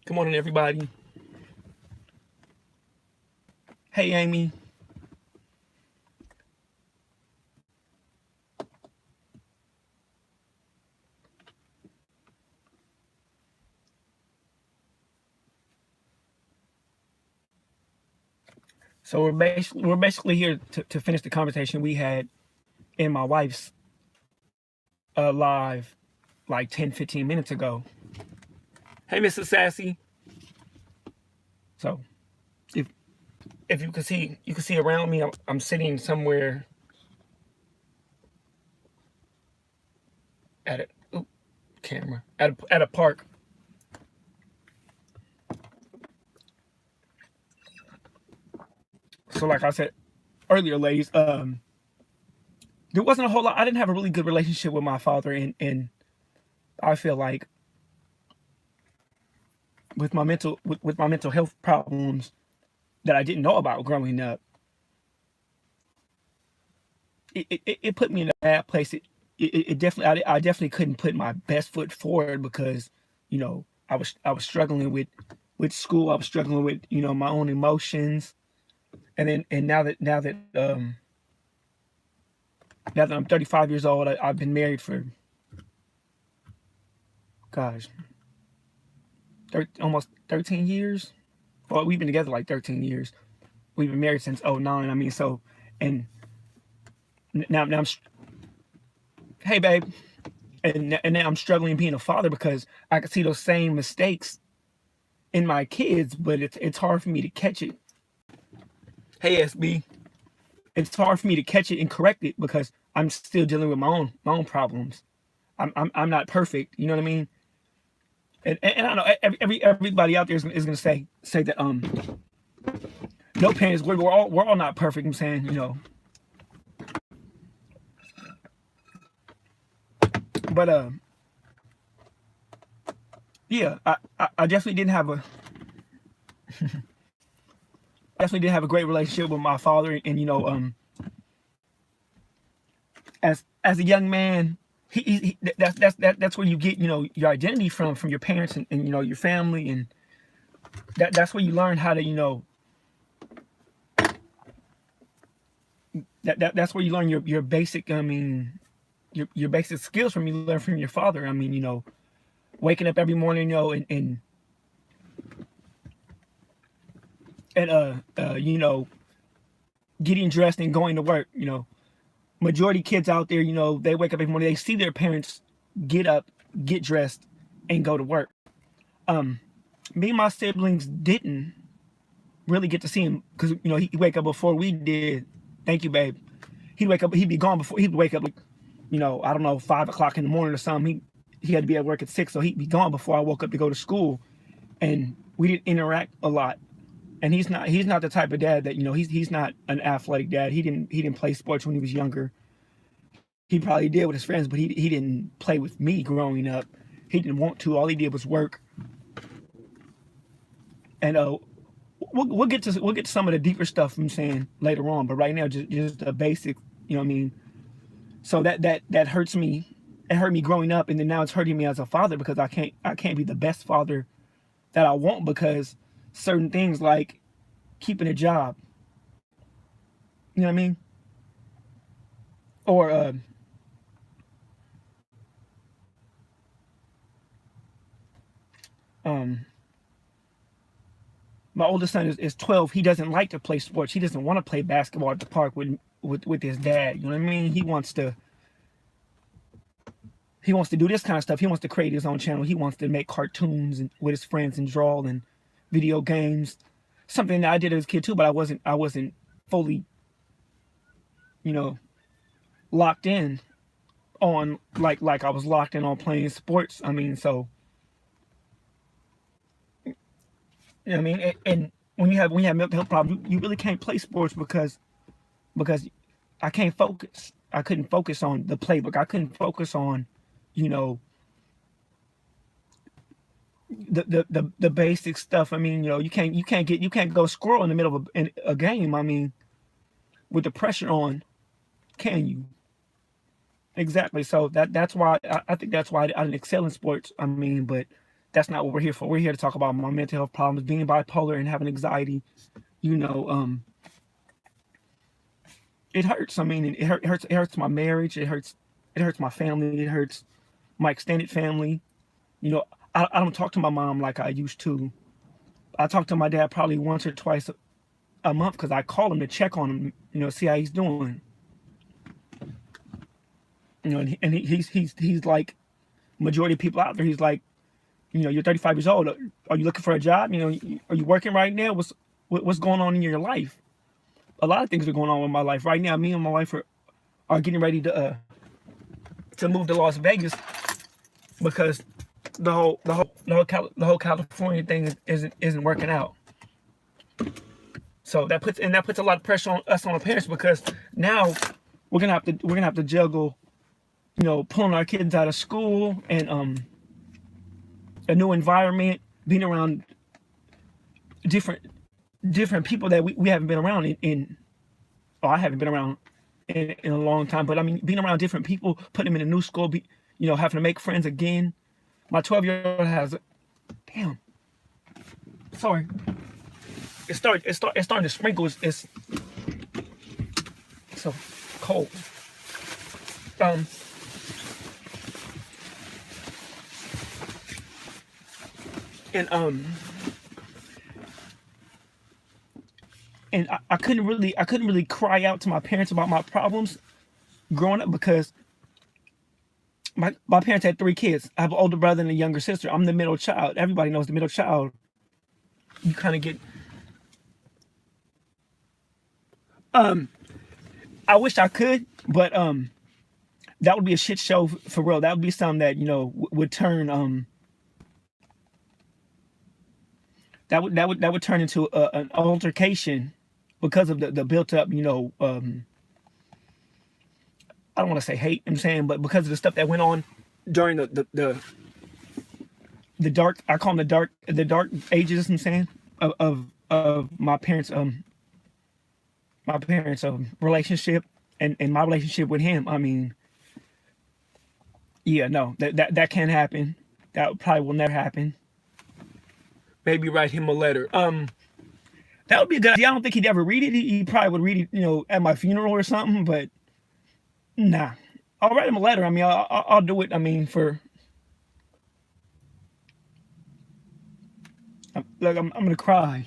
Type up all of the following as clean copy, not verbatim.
Good morning, everybody. Hey, Amy. So we're basically here to finish the conversation we had in my wife's live like 10, 15 minutes ago. Hey, Mrs. Sassy. So if if you can see around me, I'm sitting somewhere at a camera at a park. So like I said earlier, ladies, there wasn't a whole lot. I didn't have a really good relationship with my father, and I feel like with my mental health problems that I didn't know about growing up, it put me in a bad place. It definitely I definitely couldn't put my best foot forward because I was struggling with school. I was struggling with my own emotions, and now that I'm 35 years old, I've been married for, gosh, almost 13 years. Well, we've been together like 13 years. We've been married since '09. I mean, so, and now hey babe, and now I'm struggling being a father because I can see those same mistakes in my kids, but it's hard for me to catch it. Hey SB, it's hard for me to catch it and correct it because I'm still dealing with my own problems. I'm not perfect. You know what I mean? And I know everybody out there is gonna say that no parents, we're all not perfect. I'm saying, but yeah, I definitely didn't have a great relationship with my father, and as a young man, that's where you get your identity from your parents, and your family, and that's where you learn how to that's where you learn your basic, I mean, your basic skills from you learn from your father. I mean, waking up every morning, and getting dressed and going to work. Majority kids out there, they wake up every morning, they see their parents get up, get dressed, and go to work. Um, Me and my siblings didn't really get to see him because he'd wake up before we did. Thank you, babe. He'd wake up, he'd be gone before he'd wake up, like, I don't know, 5 o'clock in the morning or something. He had to be at work at 6, so he'd be gone before I woke up to go to school, and we didn't interact a lot. And he's not the type of dad that he's not an athletic dad. He didn't play sports when he was younger. He probably did with his friends, but he didn't play with me growing up. He didn't want to. All he did was work. And we'll get to some of the deeper stuff I'm saying later on. But right now, just the basic. You know what I mean? So that hurts me. It hurt me growing up, and then now it's hurting me as a father because I can't be the best father that I want because certain things like keeping a job. You know what I mean? Or um, my oldest son is 12. He doesn't like to play sports. He doesn't want to play basketball at the park with his dad. You know what I mean? He wants to do this kind of stuff. He wants to create his own channel. He wants to make cartoons and with his friends and draw and video games. Something that I did as a kid too, but I wasn't fully, you know, locked in on like I was locked in on playing sports. I mean, so you know what I mean, and when you have mental health problems, you really can't play sports because I can't focus. I couldn't focus on the playbook. I couldn't focus on, you know, the basic stuff. I mean, you can't go squirrel in the middle of a game. I mean, with the pressure on, can you? Exactly. So that's why I think that's why I didn't excel in sports. I mean, but That's not what we're here for. We're here to talk about my mental health problems, being bipolar and having anxiety. You know, it hurts. I mean, it hurts my marriage. It hurts my family. It hurts my extended family. You know, I don't talk to my mom like I used to. I talk to my dad probably once or twice a month because I call him to check on him. You know, see how he's doing. You know, he's like majority of people out there. He's like, you know, you're 35 years old. Are you looking for a job? You know, are you working right now? What's going on in your life? A lot of things are going on in my life right now. Me and my wife are getting ready to move to Las Vegas because the whole California thing isn't working out. So that puts a lot of pressure on us, on our parents, because now we're gonna have to juggle, you know, pulling our kids out of school and a new environment, being around different people that we haven't been around or I haven't been around in a long time. But I mean, being around different people, putting them in a new school, you know, having to make friends again. My 12-year-old has, damn, sorry, it's starting to sprinkle. It's so cold. Um, and I couldn't really cry out to my parents about my problems growing up because my parents had 3 kids. I have an older brother and a younger sister. I'm the middle child. Everybody knows the middle child. You kind of get. I wish I could, but that would be a shit show for real. That would be something that, you know, would turn that would turn into an altercation because of the built up, you know, I don't want to say hate, I'm saying, but because of the stuff that went on during the dark, I call them the dark ages, I'm saying, of my parents relationship and my relationship with him. I mean, yeah, no, that can't happen. That probably will never happen. Maybe write him a letter. That would be a good idea. I don't think he'd ever read it. He probably would read it, you know, at my funeral or something. But nah, I'll write him a letter. I mean, I'll do it. I mean, I'm gonna cry.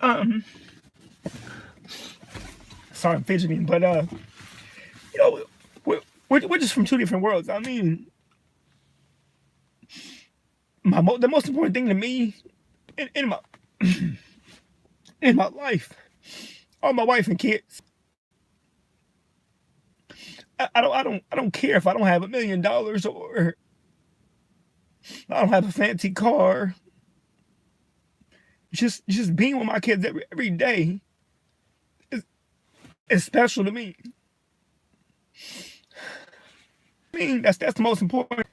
Um, sorry, I'm fidgeting, but you know, we're just from 2 different worlds. I mean, the most important thing to me in my in my life are my wife and kids. I don't care if I don't have $1 million or I don't have a fancy car. Just being with my kids every day is special to me. I mean, that's the most important.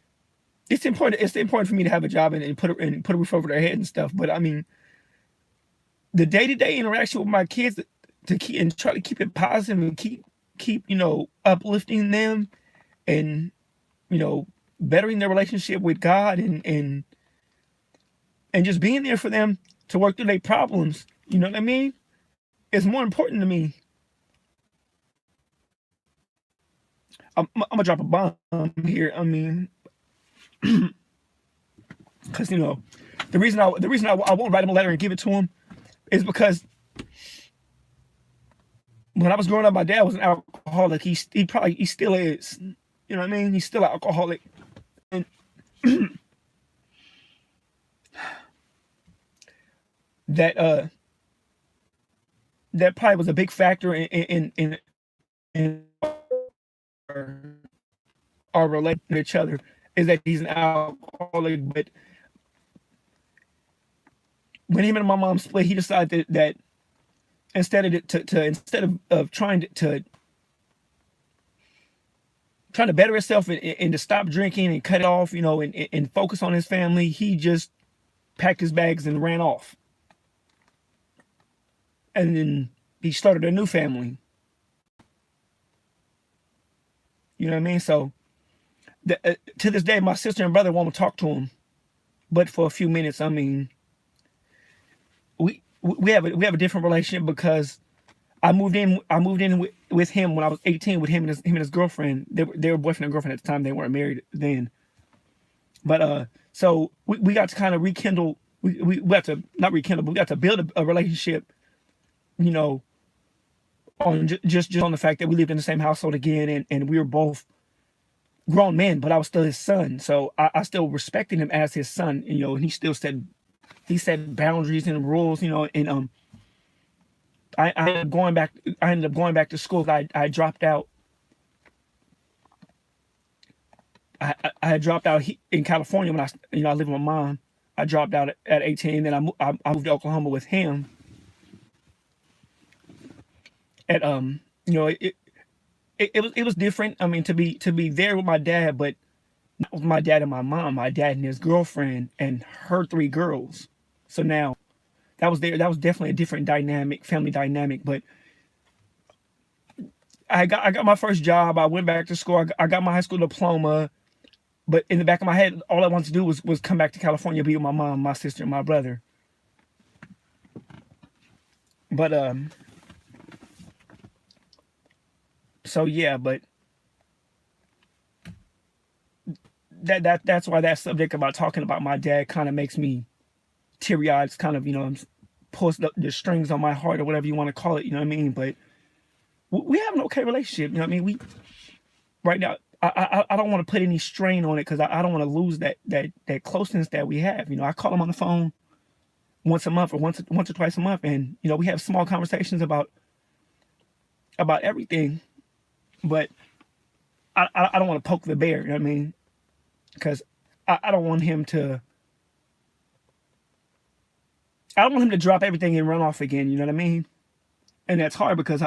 It's important. It's important for me to have a job and put a roof over their head and stuff. But I mean, the day-to-day interaction with my kids, to keep and try to keep it positive and keep you know, uplifting them and, you know, bettering their relationship with God and just being there for them to work through their problems. You know what I mean? It's more important to me. I'm gonna drop a bomb here. I mean, because, you know, the reason I won't write him a letter and give it to him is because when I was growing up, my dad was an alcoholic. He still is. You know what I mean? He's still an alcoholic, and that that probably was a big factor in our relationship with each other, is that he's an alcoholic. But when him and my mom split, he decided that instead of trying to better himself and to stop drinking and cut it off, and focus on his family, he just packed his bags and ran off. And then he started a new family. You know what I mean? So to this day, my sister and brother won't talk to him, but for a few minutes. I mean, we have a different relationship because I moved in with him when I was 18 with him and his girlfriend. They were boyfriend and girlfriend at the time. They weren't married then. But so we got to kind of rekindle. We got to not rekindle, but we got to build a relationship. You know, on just on the fact that we lived in the same household again, and we were both grown men, but I was still his son. So I still respected him as his son. And he still set boundaries and rules. And I ended up going back. I ended up going back to school. I dropped out. I had dropped out in California when I lived with my mom. I dropped out at 18. Then I moved to Oklahoma with him. And it was different. I mean, to be there with my dad, but not with my dad and my mom. My dad and his girlfriend and her 3 girls. So now that was there. That was definitely a different dynamic, family dynamic. But I got my first job. I went back to school. I got my high school diploma. But in the back of my head, all I wanted to do was come back to California, be with my mom, my sister, and my brother. But so yeah, but that's why that subject about talking about my dad kind of makes me teary eyed. It's kind of pulls the strings on my heart or whatever you want to call it. You know what I mean? But we have an okay relationship. You know what I mean? We right now. I don't want to put any strain on it because I don't want to lose that closeness that we have. I call him on the phone once a month or once or twice a month, and we have small conversations about everything. But I don't want to poke the bear. You know what I mean? Because I don't want him to. I don't want him to drop everything and run off again. You know what I mean? And that's hard because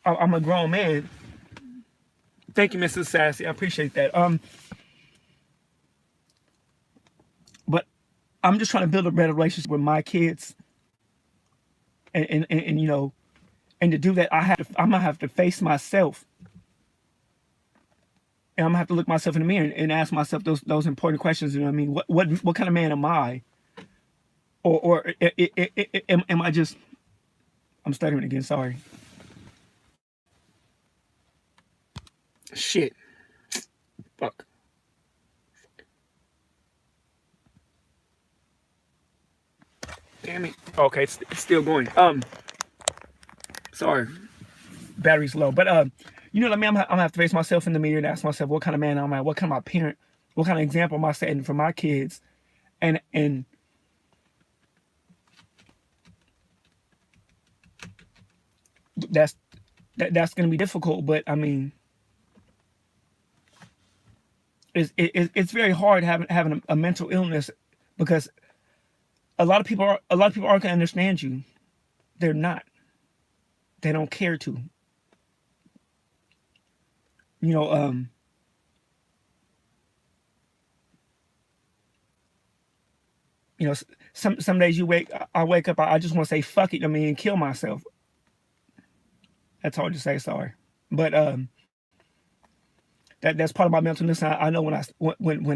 I'm a grown man. Thank you, Mrs. Sassy. I appreciate that. But I'm just trying to build a better relationship with my kids, and and to do that, I'm gonna have to face myself, and I'm gonna have to look myself in the mirror and ask myself those important questions. You know what I mean? What kind of man am I? Or am I just? I'm stuttering again. Sorry. Shit. Fuck. Damn it. Okay, it's still going. Sorry. Battery's low. But you know what I mean? I'm gonna have to face myself in the mirror and ask myself what kind of man am I? What kind of parent? What kind of example am I setting for my kids? And that's gonna be difficult. But I mean, it's very hard having a mental illness because a lot of people aren't gonna understand you. They're not. They don't care to. You know, some days I wake up, I just want to say fuck it, and kill myself. That's hard to say, sorry. But that's part of my mentalness. I know when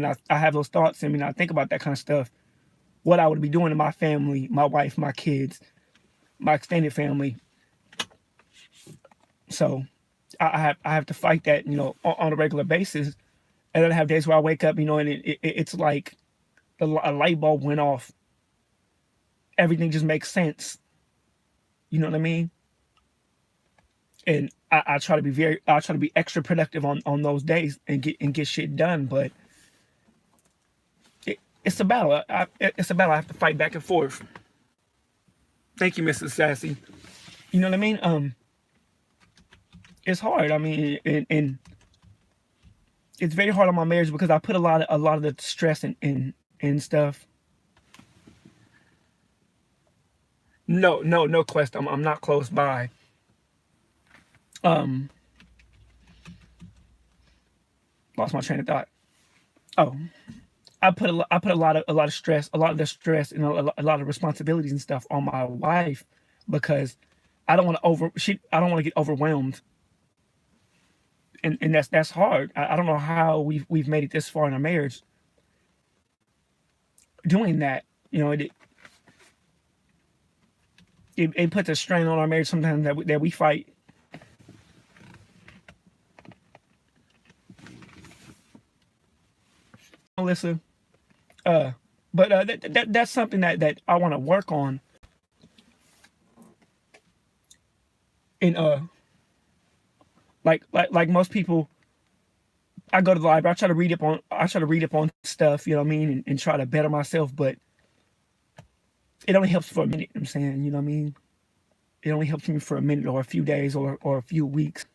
I have those thoughts, I think about that kind of stuff, what I would be doing to my family, my wife, my kids, my extended family. So I have to fight that, on a regular basis. And then I have days where I wake up, and it's like a light bulb went off. Everything just makes sense. You know what I mean? And I try to be extra productive on those days and get shit done. But it's a battle. It's a battle I have to fight back and forth. Thank you, Mrs. Sassy. You know what I mean? It's hard. And it's very hard on my marriage because I put a lot of the stress in stuff. No quest. I'm not close by. Um, Lost my train of thought. Oh, I put a lot of stress, a lot of the stress and a lot of responsibilities and stuff on my wife because I don't want to get overwhelmed, and that's hard. I don't know how we've made it this far in our marriage doing that. You know, it puts a strain on our marriage sometimes that we fight. Melissa, uh, but that's something that I want to work on. And like most people, I go to the library. I try to read up on stuff. You know what I mean, and try to better myself. But it only helps for a minute. I'm saying, you know what I mean. It only helps me for a minute or a few days or a few weeks,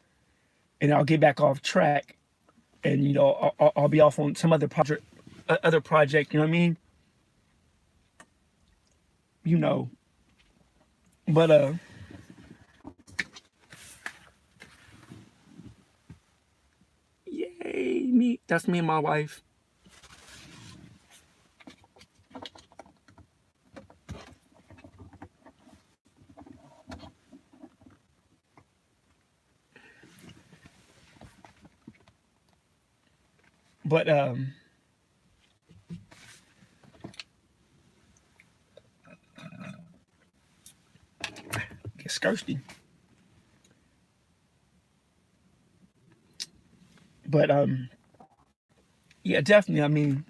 and I'll get back off track. And I'll be off on some other project. You know what I mean. You know, but yay me. That's me and my wife. But get thirsty. But yeah, definitely. I mean,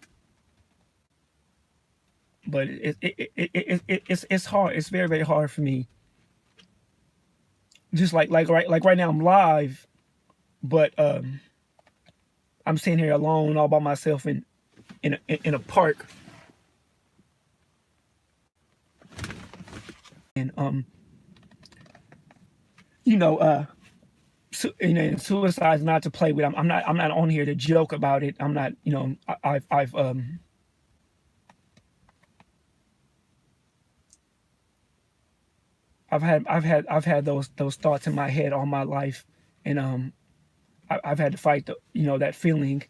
but it's hard. It's very hard for me. Just like right now, I'm live, but I'm sitting here alone, all by myself in a park, and you know, suicide's not to play with. I'm not on here to joke about it. I'm not. I've had those thoughts in my head all my life, and I've had to fight that feeling,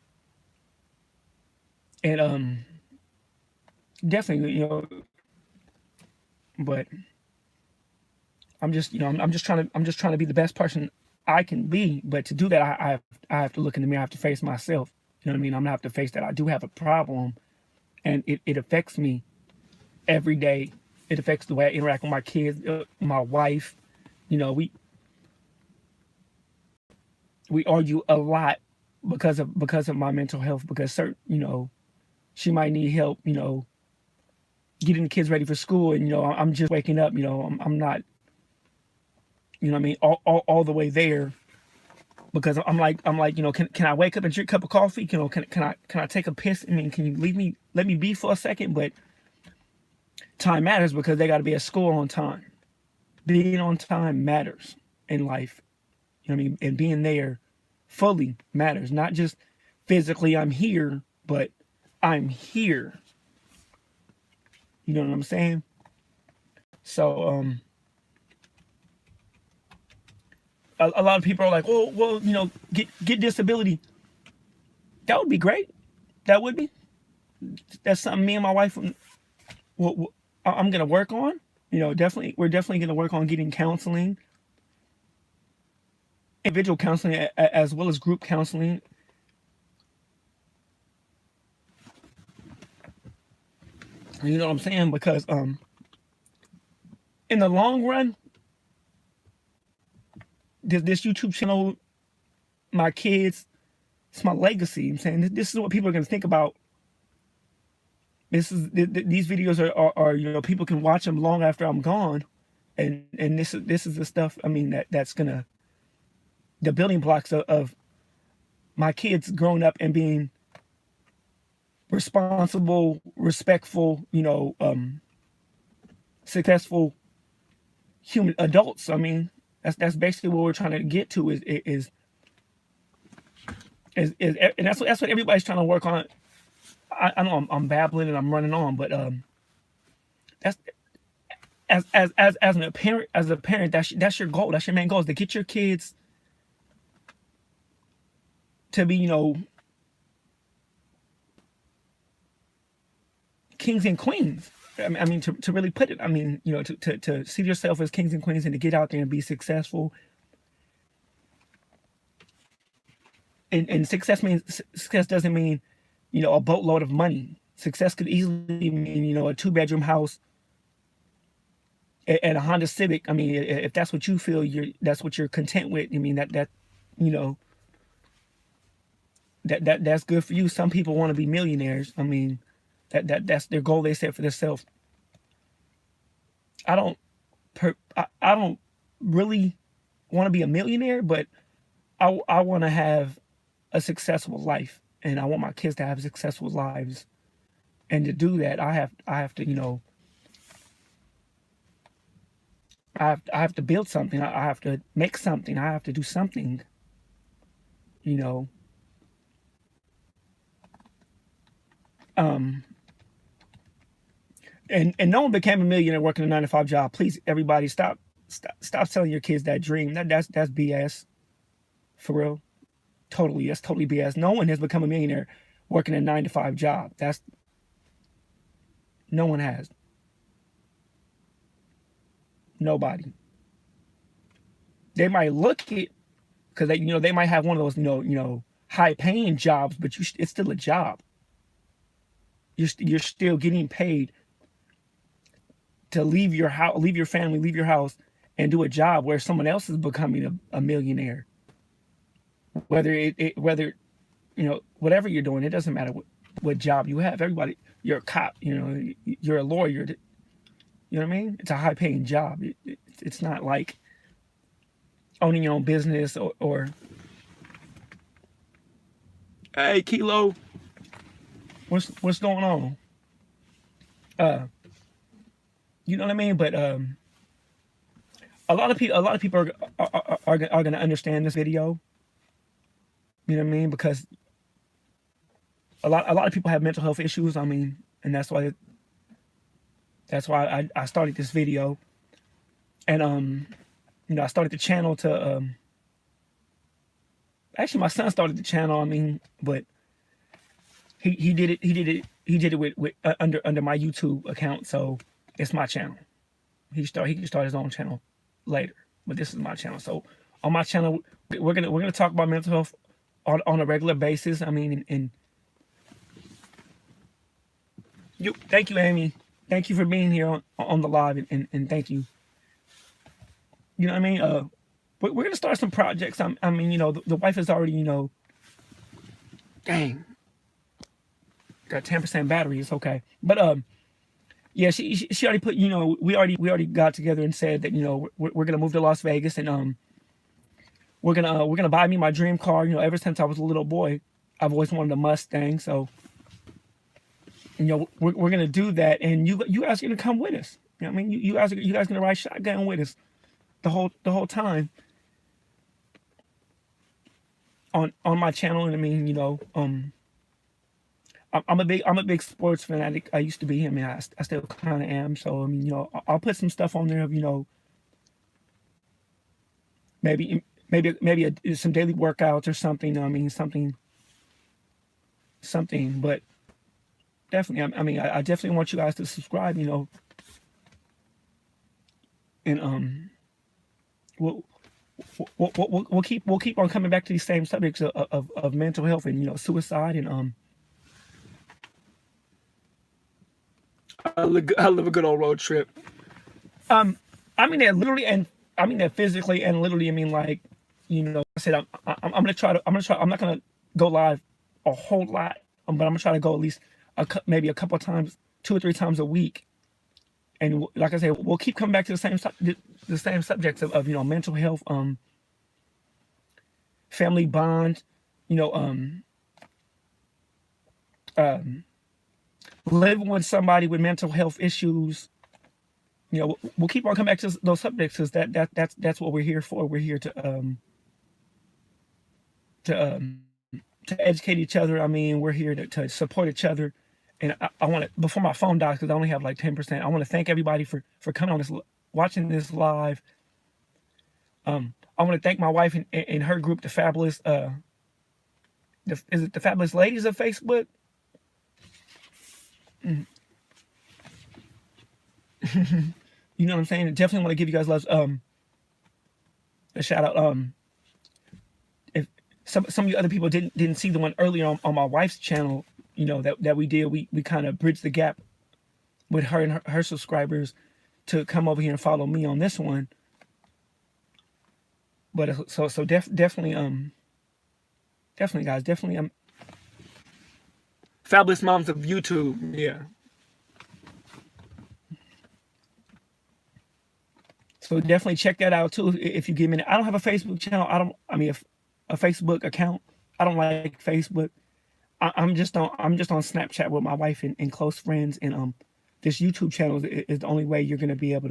and definitely but I'm just trying to be the best person I can be. But to do that, I have to look in the mirror. I have to face myself. You know what I mean? I'm gonna have to face that I do have a problem, and it affects me every day. It affects the way I interact with my kids, my wife. You know, we argue a lot because of my mental health. Because she might need help. Getting the kids ready for school, and I'm just waking up. I'm not. You know what I mean? All the way there, because I'm like, can I wake up and drink a cup of coffee? Can I take a piss? I mean, can you let me be for a second? But time matters because they got to be at school on time. Being on time matters in life. You know what I mean? And being there fully matters. Not just physically I'm here, but I'm here. You know what I'm saying? So a lot of people are like, oh, well, get disability. That would be great. That would be. That's something me and my wife, I'm gonna work on. Definitely, we're definitely gonna work on getting counseling, individual counseling, as well as group counseling. You know what I'm saying? Because in the long run, this YouTube channel, my kids, it's my legacy. I'm saying this is what people are gonna think about. These videos are people can watch them long after I'm gone, and this is the stuff. I mean that's gonna the building blocks of my kids growing up and being responsible, respectful, successful human adults. I mean that's basically what we're trying to get to and that's what everybody's trying to work on. I know I'm babbling and I'm running on, but that's as a parent, that's your goal. That's your main goal, is to get your kids to be, kings and queens. I mean, to really put it, I mean, to see yourself as kings and queens, and to get out there and be successful. And success doesn't mean, a boatload of money. Success could easily mean, a two-bedroom house and a Honda Civic. I mean, if that's what you feel, that's what you're content with. I mean, you know, that's good for you. Some people want to be millionaires. I mean, that's their goal they set for themselves. I don't I don't really want to be a millionaire, but I want to have a successful life, and I want my kids to have successful lives. And to do that, I have to, I have to build something. I have to make something. I have to do something. You know, um, and no one became a millionaire working a 9 to 5 job. Please, everybody, stop telling your kids that dream. That's BS, for real. Totally, that's totally BS. No one has become a millionaire working a 9 to 5 job. That's No one has. Nobody. They might look it, because they might have one of those, high paying jobs, but it's still a job. You're still getting paid to leave your house, leave your family, leave your house, and do a job where someone else is becoming a millionaire. Whether whatever you're doing, it doesn't matter what job you have. Everybody, you're a cop, you're a lawyer. You know what I mean? It's a high paying job. It's not like owning your own business or hey, Kilo, what's going on? Uh, you know what I mean? But a lot of people are going to understand this video. You know what I mean? Because a lot of people have mental health issues. I mean, and that's why I started this video. And I started the channel to actually, my son started the channel. I mean, but he did it with under my YouTube account. So it's my channel. He can start his own channel later, but this is my channel. So on my channel, we're gonna talk about mental health on a regular basis. I mean, and thank you, Amy. Thank you for being here on the live, and thank you. You know what I mean? We're gonna start some projects. I mean, the wife is already, dang, got 10% battery. It's okay, but yeah, she already put, we already got together and said that, we're gonna move to Las Vegas, and we're gonna buy me my dream car. Ever since I was a little boy, I've always wanted a Mustang. So we're gonna do that, and you guys are gonna come with us. You know what I mean? You guys gonna ride shotgun with us the whole time on my channel. And I mean, I'm a big sports fanatic. I used to be. I mean, I still kind of am. So I mean, I'll put some stuff on there of, maybe some daily workouts or something. I mean, something. But definitely, I mean, I definitely want you guys to subscribe. And we'll keep on coming back to these same subjects of mental health and, suicide. And I live a good old road trip. Um, I mean that literally, and I mean that physically and literally. I mean, like, I said, I'm gonna try to. I'm not gonna go live a whole lot, but I'm gonna try to go at least maybe a couple of times, 2 or 3 times a week. And like I said, we'll keep coming back to the same subjects of mental health, family bond, you know, um, um, living with somebody with mental health issues. We'll keep on coming back to those subjects, because that's what we're here for. We're here to educate each other. I mean, we're here to support each other, And I want to, before my phone dies, because I only have like 10%. I want to thank everybody for coming on this, watching this live. I want to thank my wife and her group, the Fabulous. Is it the Fabulous Ladies of Facebook? Mm. You know what I'm saying? Definitely want to give you guys love. A shout out. If some of you other people didn't see the one earlier on my wife's channel, you know, that we did, we kind of bridged the gap with her and her subscribers to come over here and follow me on this one. But so definitely guys, definitely Fabulous Moms of YouTube, yeah. So definitely check that out too if you give me. I don't have a Facebook channel. I mean a Facebook account. I don't like Facebook. I'm just on Snapchat with my wife and close friends, and this YouTube channel is the only way you're gonna be able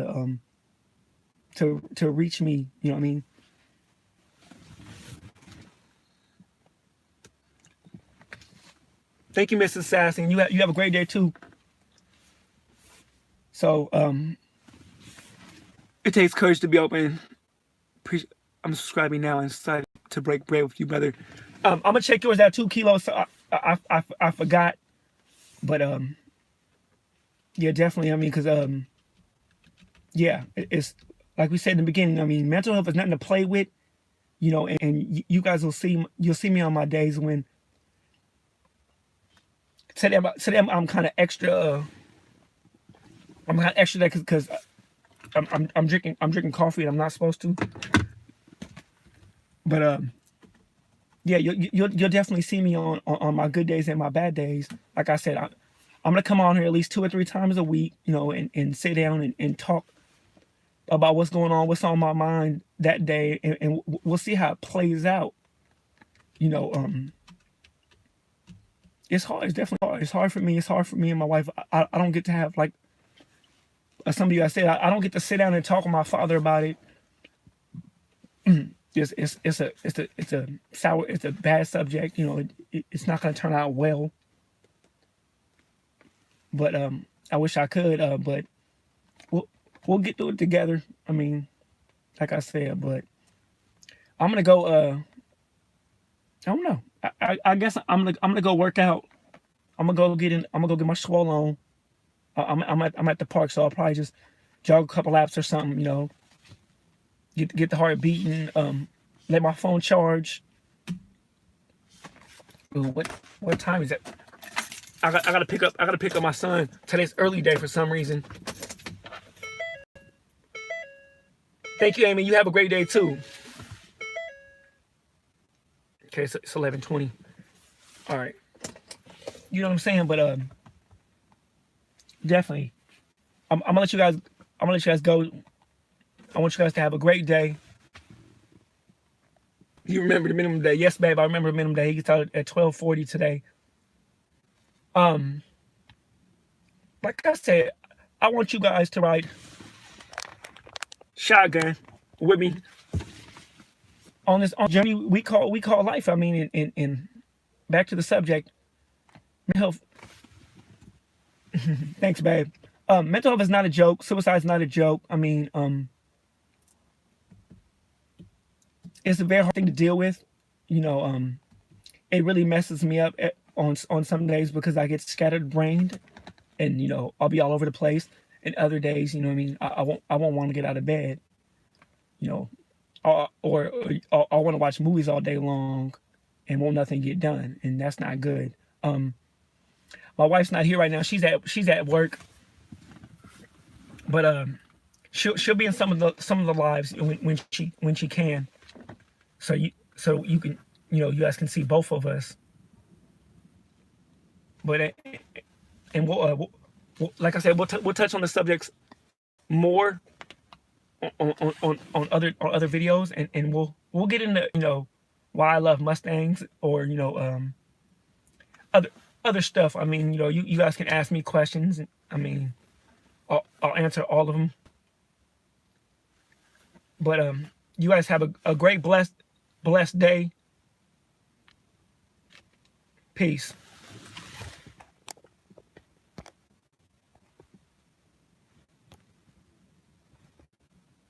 to reach me. You know what I mean? Thank you, Mrs. Sassing. You have a great day too. So it takes courage to be open. I'm subscribing now and excited to break bread with you, brother. I'm gonna check yours out 2 kilos. So I forgot, but yeah, definitely. I mean, because yeah, it's like we said in the beginning. I mean, mental health is nothing to play with, you know. And you guys you'll see me on my days when today I'm kind of extra. I'm kind of extra there because I'm drinking coffee and I'm not supposed to. But yeah, you'll definitely see me on my good days and my bad days. Like I said, I'm gonna come on here at least 2 or 3 times a week, you know, and sit down and talk about what's going on, what's on my mind that day, and we'll see how it plays out. You know, it's hard. It's definitely hard. It's hard for me. It's hard for me and my wife. I don't get to have, like some of you guys said, I don't get to sit down and talk with my father about it. It's a bad subject. You know, it's not going to turn out well. But I wish I could. But we'll get through it together. I mean, like I said, but I'm gonna go. I don't know. I guess I'm gonna go work out. I'm gonna go get my swole on. I'm at the park, so I'll probably just jog a couple laps or something. You know, get the heart beating. Let my phone charge. Ooh, what time is it? I gotta pick up my son. Today's early day for some reason. Thank you, Amy. You have a great day too. Okay, it's 11:20. All right. You know what I'm saying? But definitely, I'm gonna let you guys. I'm gonna let you guys go. I want you guys to have a great day. You remember the minimum day? Yes, babe. I remember the minimum day. He gets out at 12:40 today. Like I said, I want you guys to ride shotgun with me on this journey we call life. I mean, in back to the subject, mental health. Thanks, babe. Mental health is not a joke. Suicide is not a joke. I mean, it's a very hard thing to deal with. You know, it really messes me up on some days because I get scattered brained, and you know, I'll be all over the place. And other days, you know what I mean, I won't want to get out of bed. You know, or I want to watch movies all day long, and won't nothing get done, and that's not good. My wife's not here right now. She's at work, but she'll be in some of the lives when she can. So you can, you know, you guys can see both of us. But and we'll like I said, we'll touch on the subjects more on other videos, and we'll get into, you know, why I love Mustangs, or you know, other stuff. I mean, you know, you guys can ask me questions. I mean, I'll answer all of them. But you guys have a great blessed day. Peace.